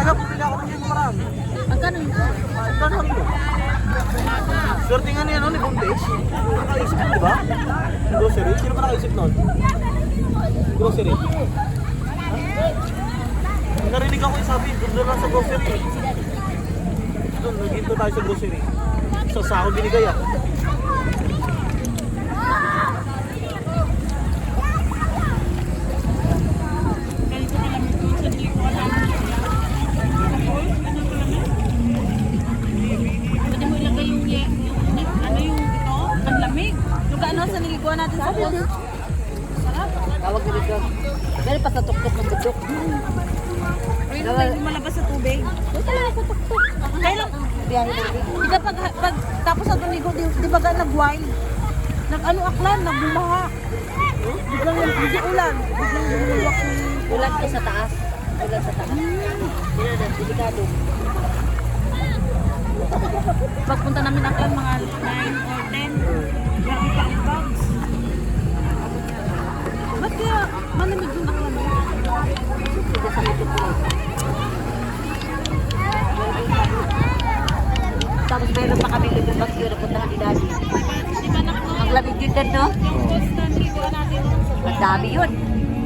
Kanina pumili ako ng marami. Magkano yun? Saan lang yun? Swerte nga niya, no, ni Bundes. Nakaisip nun, di ba? Grocery? Sino pa nakaisip nun? Grocery? Narinig ako yung sabi, doon lang sa grocery. Doon, nag-into tayo sa grocery. Sa sako binigay ah. Pwede mo ilagay yung ano yung ito, ang lamig. Yung ano sa niliguan natin sa pool. Sarap. Tawag ko dito. Dahil pa sa tuktok ng budok. Ay, hindi malabas sa tubig. Ito talaga sa tuktok. Kailan? Biyahe na rin. Di ba pag tapos sa tumigo, di ba ga nag-wine? Nag-ano aklan, nagbumaha. Biglang hindi ulan. Biglang bumulwak yung Ulan ko sa taas. Ulan sa taas. Yan na, delikado. pagpunta namin aklan mga 9 or 10. Grabe pa ang bags. Ba't kaya malamig yung aklan mo? Hindi sa likod ko. Tapos meron pa kami doon bag yun. Napuntahan ni Daddy. Di ba nakano? Ang lamig din doon, no? Yung post na niliguan natin. Ang dami yun.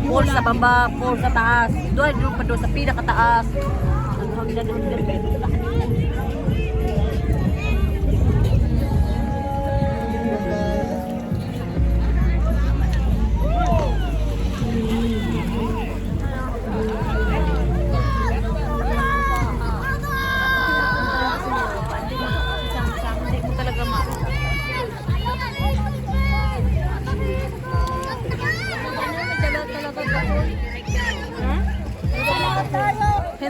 Pool sa baba, pool sa taas. Doon pa doon sa pinakataas. Ang hanggang doon.